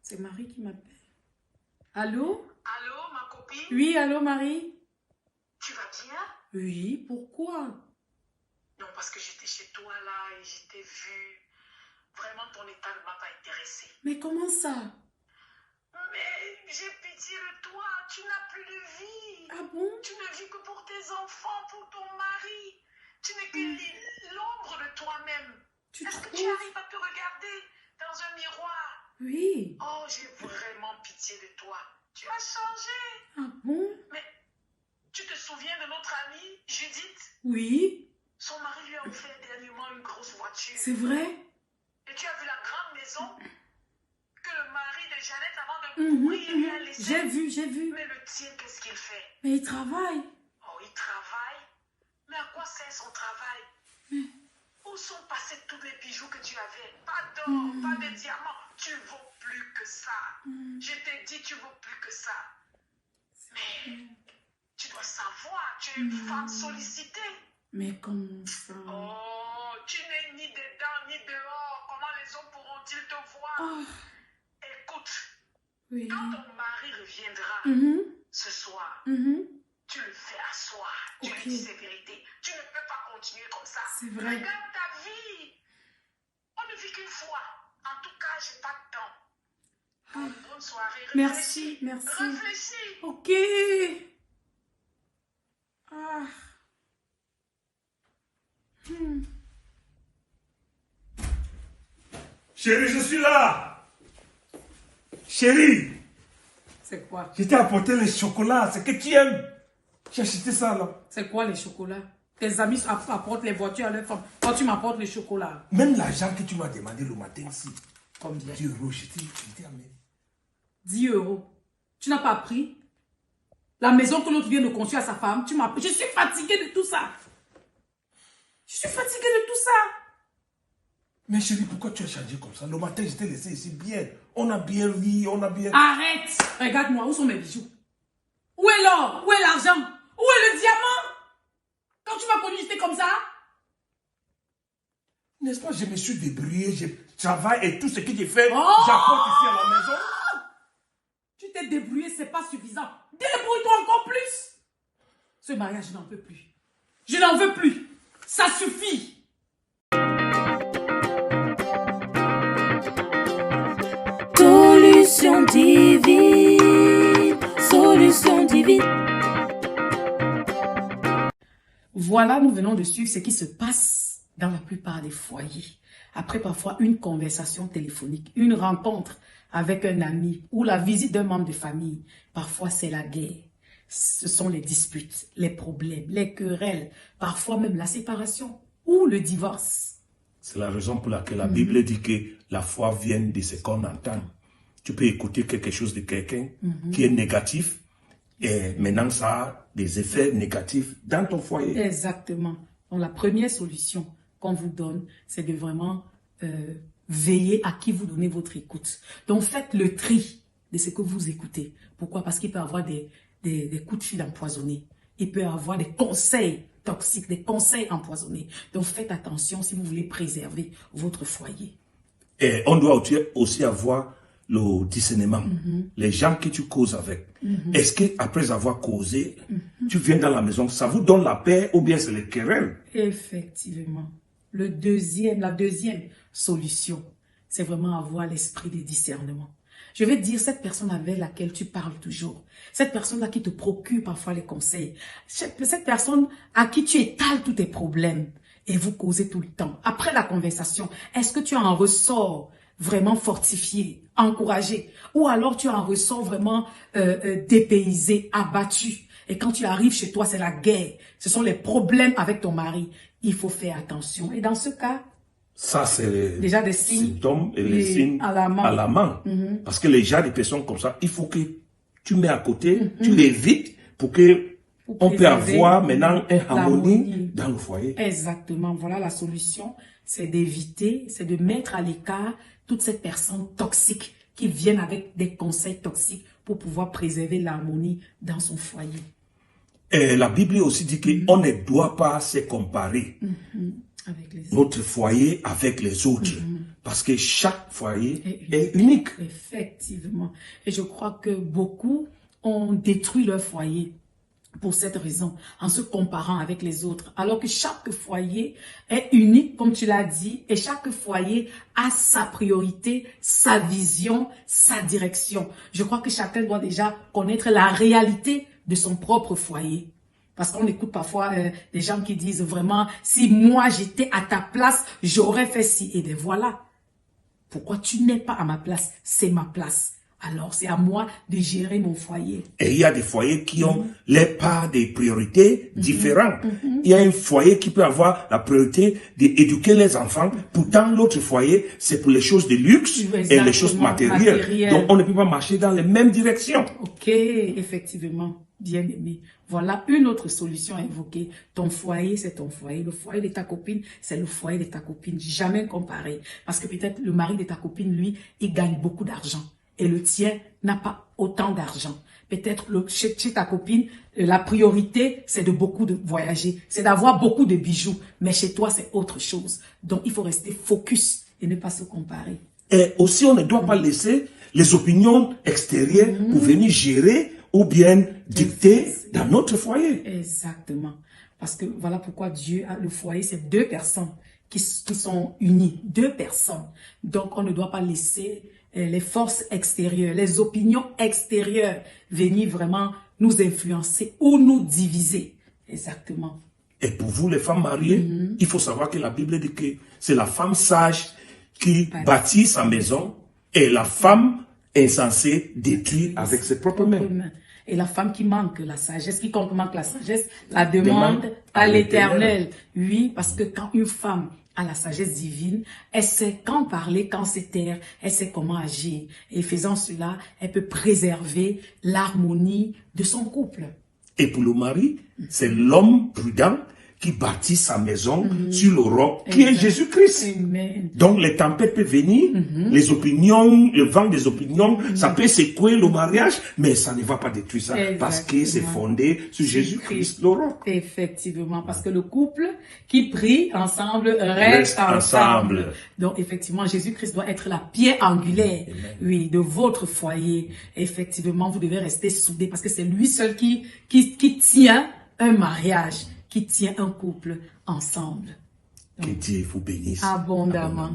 C'est Marie qui m'appelle. Allô? Allô, ma copine? Oui, allô, Marie? Tu vas bien? Oui, pourquoi? Non, parce que j'étais chez toi là et je t'ai vu. Vraiment, ton état ne m'a pas intéressé. Mais comment ça? Mais j'ai pitié de toi. Tu n'as plus de vie. Ah bon? Tu ne vis que pour tes enfants, pour ton mari. Tu n'es que l'ombre de toi-même. Est-ce que tu arrives à te regarder dans un miroir? Oui. Oh, j'ai vraiment pitié de toi. Tu as changé. Ah bon? Mais tu te souviens de notre amie Judith? Oui. Son mari lui a offert dernièrement une grosse voiture. C'est vrai? Et tu as vu la grande maison que le mari de Jeannette, avant de mourir, lui a laissée? J'ai vu. Mais le tien, qu'est-ce qu'il fait? Mais il travaille. Oh, il travaille? Mais à quoi sert son travail? Où sont passés tous les bijoux que tu avais? Pas d'or, pas de diamants. Tu vaux plus que ça. Je t'ai dit, tu vaux plus que ça. Mais tu dois savoir, tu es une femme sollicitée. Mais comment ça? Oh, tu n'es ni dedans ni dehors. Comment les hommes pourront-ils te voir? Écoute, Oui. quand ton mari reviendra ce soir, tu le fais asseoir. Tu lui dis ces vérités. Tu ne peux pas continuer comme ça. C'est vrai. Regarde ta vie. On ne vit qu'une fois. En tout cas, j'ai pas de temps. Bonne soirée. Merci, Réfléchis. merci. Réfléchis. Ok. Ah. Chérie, je suis là. Chérie, C'est quoi? je t'ai apporté les chocolats, c'est que tu aimes. J'ai acheté ça là. C'est quoi les chocolats? Tes amis apportent les voitures à leur femme. Toi, tu m'apportes les chocolats. Même l'argent que tu m'as demandé le matin ici. Combien? 10 euros, je t'ai amené. 10 euros. Tu n'as pas pris? La maison que l'autre vient de construire à sa femme, tu m'as pris. Je suis fatiguée de tout ça. Je suis fatiguée de tout ça. Mais chérie, pourquoi tu as changé comme ça? Le matin, je t'ai laissé ici bien. On a bien ri, on a bien... Arrête! Regarde-moi, où sont mes bijoux? Où est l'or? Où est l'argent? Où est le diamant? Quand tu m'as connu, j'étais comme ça? N'est-ce pas, je me suis débrouillé, je travaille et tout ce que j'ai fait, Oh! j'apporte ici à la maison. Tu t'es débrouillé, c'est pas suffisant. Débrouille-toi encore plus. Ce mariage, je n'en peux plus. Je n'en veux plus. Ça suffit. Solution divine, solution divine. Voilà, nous venons de suivre ce qui se passe dans la plupart des foyers. Après parfois une conversation téléphonique, une rencontre avec un ami ou la visite d'un membre de famille, parfois c'est la guerre. Ce sont les disputes, les problèmes, les querelles, parfois même la séparation ou le divorce. C'est la raison pour laquelle la Bible dit que la foi vient de ce qu'on entend. Tu peux écouter quelque chose de quelqu'un qui est négatif et maintenant ça a des effets négatifs dans ton foyer. Exactement. Donc la première solution qu'on vous donne, c'est de vraiment veiller à qui vous donnez votre écoute. Donc faites le tri de ce que vous écoutez. Pourquoi? Parce qu'il peut y avoir des coups de fil empoisonnés. Il peut y avoir des conseils toxiques, des conseils empoisonnés. Donc faites attention si vous voulez préserver votre foyer. Et on doit aussi avoir le discernement. Les gens que tu causes avec. Est-ce qu'après avoir causé, tu viens dans la maison, ça vous donne la paix ou bien c'est les querelles? Effectivement. La deuxième solution, c'est vraiment avoir l'esprit de discernement. Je vais te dire, cette personne avec laquelle tu parles toujours, cette personne-là qui te procure parfois les conseils, cette personne à qui tu étales tous tes problèmes et vous causez tout le temps. Après la conversation, est-ce que tu en ressors vraiment fortifié, encouragé, ou alors tu en ressors vraiment dépaysé, abattu? Et quand tu arrives chez toi, c'est la guerre. Ce sont les problèmes avec ton mari. Il faut faire attention. Et dans ce cas, ça, c'est déjà des signes symptômes et les signes à la main. Parce que les gens, des personnes comme ça, il faut que tu mets à côté, tu l'évites pour que on peut avoir maintenant une harmonie dans le foyer. Exactement. Voilà la solution. C'est d'éviter, c'est de mettre à l'écart toutes ces personnes toxiques qui viennent avec des conseils toxiques pour pouvoir préserver l'harmonie dans son foyer. Et la Bible aussi dit qu'on ne doit pas se comparer. Avec les autres. notre foyer avec les autres. Parce que chaque foyer est unique. Effectivement. Et je crois que beaucoup ont détruit leur foyer pour cette raison, en se comparant avec les autres. Alors que chaque foyer est unique, comme tu l'as dit, et chaque foyer a sa priorité, sa vision, sa direction. Je crois que chacun doit déjà connaître la réalité de son propre foyer. Parce qu'on écoute parfois des gens qui disent vraiment, si moi j'étais à ta place, j'aurais fait ci. Et bien voilà. Pourquoi tu n'es pas à ma place? C'est ma place. Alors c'est à moi de gérer mon foyer. Et il y a des foyers qui ont les parts des priorités différentes. Il y a un foyer qui peut avoir la priorité d'éduquer les enfants. Pourtant, l'autre foyer, c'est pour les choses de luxe et les choses matérielles. Donc, on ne peut pas marcher dans les mêmes directions. Ok, effectivement. Bien aimé. Voilà une autre solution à évoquer. Ton foyer, c'est ton foyer. Le foyer de ta copine, c'est le foyer de ta copine. Jamais comparé. Parce que peut-être le mari de ta copine, lui, il gagne beaucoup d'argent. Et le tien n'a pas autant d'argent. Peut-être chez ta copine, la priorité, c'est de beaucoup de voyager. C'est d'avoir beaucoup de bijoux. Mais chez toi, c'est autre chose. Donc, il faut rester focus et ne pas se comparer. Et aussi, on ne doit pas laisser les opinions extérieures pour venir gérer ou bien dicter dans notre foyer. Exactement. Parce que voilà pourquoi Dieu a le foyer, c'est deux personnes qui sont unies. Deux personnes. Donc, on ne doit pas laisser les forces extérieures, les opinions extérieures venir vraiment nous influencer ou nous diviser. Exactement. Et pour vous, les femmes mariées, il faut savoir que la Bible dit que c'est la femme sage qui bâtit sa maison et la femme insensée détruit avec ses propres mains. Et la femme qui manque la sagesse, quiconque manque la sagesse, la demande à l'Éternel. Oui, parce que quand une femme a la sagesse divine, elle sait quand parler, quand se taire, elle sait comment agir. Et faisant cela, elle peut préserver l'harmonie de son couple. Et pour le mari, c'est l'homme prudent qui bâtit sa maison sur le roc qui est Jésus-Christ. Donc les tempêtes peuvent venir, les opinions, le vent des opinions, ça peut secouer le mariage, mais ça ne va pas détruire ça parce que c'est fondé sur Jésus-Christ, le roc. Effectivement, parce que le couple qui prie ensemble reste ensemble. Donc effectivement, Jésus-Christ doit être la pierre angulaire, oui, de votre foyer. Effectivement, vous devez rester soudés parce que c'est lui seul qui tient un mariage, qui tient un couple ensemble. Que Dieu vous bénisse Abondamment.